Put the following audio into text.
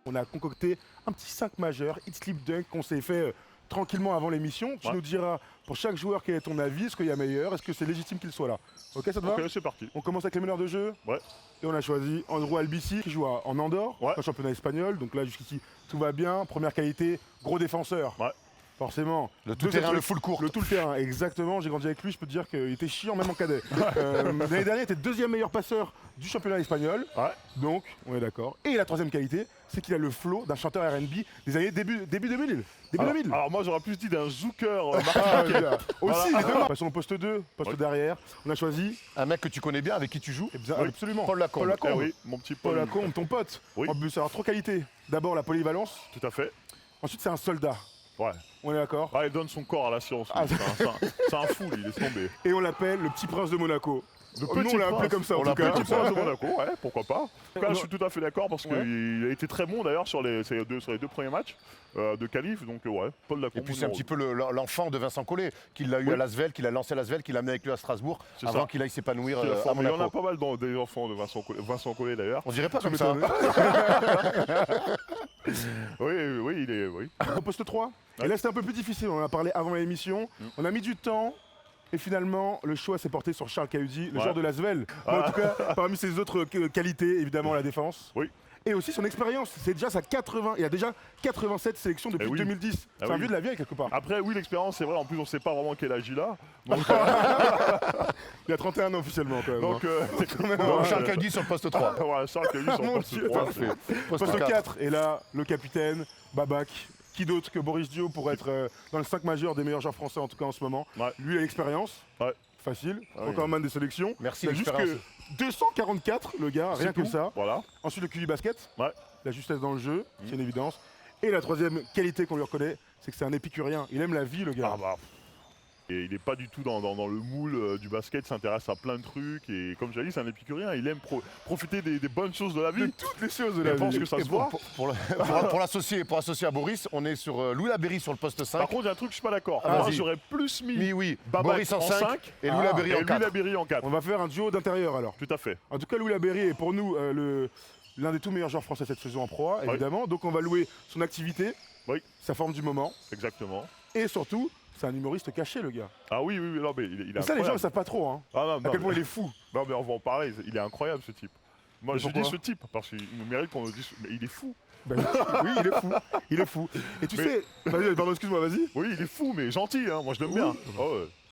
On a concocté un petit 5 majeur, hit slip dunk qu'on s'est fait tranquillement avant l'émission. Tu nous diras pour chaque joueur quel est ton avis, est-ce qu'il y a meilleur, est-ce que c'est légitime qu'il soit là. Ok, ça te va? Ok, c'est parti. On commence avec les meneurs de jeu. Ouais. Et on a choisi Andrew Albici qui joue en Andorre, au championnat espagnol. Donc là jusqu'ici tout va bien. Première qualité, gros défenseur. Ouais. Forcément. Le tout-terrain, le full court. Le tout-terrain, exactement. J'ai grandi avec lui, je peux te dire qu'il était chiant même en cadet. L'année dernière, il était deuxième meilleur passeur du championnat espagnol. Ouais. Donc, on est d'accord. Et la troisième qualité, c'est qu'il a le flow d'un chanteur R&B des années début 2000. Alors moi j'aurais plus dit d'un zouker Aussi, les deux. Passons au poste 2, poste derrière. On a choisi un mec que tu connais bien, avec qui tu joues. Absolument. Paul Lacombe. Eh oui, mon petit Paul Lacombe, ton pote. Oui. En plus, alors trop qualité. D'abord la polyvalence. Tout à fait. Ensuite, c'est un soldat. Ouais. On est d'accord. Ah, il donne son corps à la science. C'est un fou, il est tombé. Et on l'appelle le petit prince de Monaco. Le Nous, on l'a appelé comme ça en tout cas. Petit prince de Monaco, ouais, pourquoi pas. En tout cas, je suis tout à fait d'accord parce qu'il a été très bon d'ailleurs sur les deux premiers matchs de qualif. Donc ouais, Paul Lacombe. Et puis c'est un petit peu l'enfant de Vincent Collet, qu'il l'a eu à Lasvel, qu'il a lancé à Lasvel, qu'il a amené avec lui à Strasbourg, avant qu'il aille s'épanouir à Monaco. Il y en a pas mal des enfants de Vincent Collet d'ailleurs. On dirait pas comme ça. Oui, il est... Oui. Au poste 3. Et là, c'était un peu plus difficile. On en a parlé avant l'émission. On a mis du temps. Et finalement, le choix s'est porté sur Charles Cahudi, le joueur de Lasvel. En tout cas, parmi ses autres qualités, évidemment, la défense. Oui. Et aussi son expérience. C'est déjà sa 80. Il a déjà 87 sélections depuis 2010. C'est un vieux de la vieille quelque part. Après, oui, l'expérience, c'est vrai. En plus, on ne sait pas vraiment quel âge il a. Donc, il a 31 ans officiellement quand même. Donc, Charles Cahudi sur le poste 3. Voilà, Charles Cahudi sur le poste 3. Poste 4. Et là, le capitaine, Babac. Qui d'autre que Boris Dio pour être dans le 5 majeur des meilleurs joueurs français en tout cas en ce moment. Lui a l'expérience. Facile. Encore man des sélections. Merci. Il a juste que 244 le gars, rien que ça. Voilà. Ensuite le QI basket. La justesse dans le jeu, c'est une évidence. Et la troisième qualité qu'on lui reconnaît, c'est que c'est un épicurien. Il aime la vie le gars. Et il n'est pas du tout dans le moule du basket, il s'intéresse à plein de trucs. Et comme j'ai dit, c'est un épicurien, il aime profiter des bonnes choses de la vie. De toutes les choses de la vie. Je pense que ça se voit. Pour l'associer à Boris, on est sur Louis Laberry sur le poste 5. Par contre, il y a un truc que je suis pas d'accord. Moi, j'aurais plus mis Babac Boris en 5 et Louis Laberry en 4. On va faire un duo d'intérieur alors. Tout à fait. En tout cas, Louis Laberry est pour nous l'un des tout meilleurs joueurs français cette saison en Pro A, évidemment. Donc on va louer son activité, sa forme du moment. Exactement. Et surtout, c'est un humoriste caché, le gars. Ah oui, non, mais il est ça, les gens ne savent pas trop. Hein. Non, à quel point il est fou. Non, mais on va en parler. Il est incroyable, ce type. Moi, je dis ce type parce qu'il mérite qu'on le dise. Mais il est fou. Oui, il est fou. Il est fou. Et tu sais... Pardon, excuse-moi, vas-y. Oui, il est fou, mais gentil. Hein. Moi, je l'aime bien.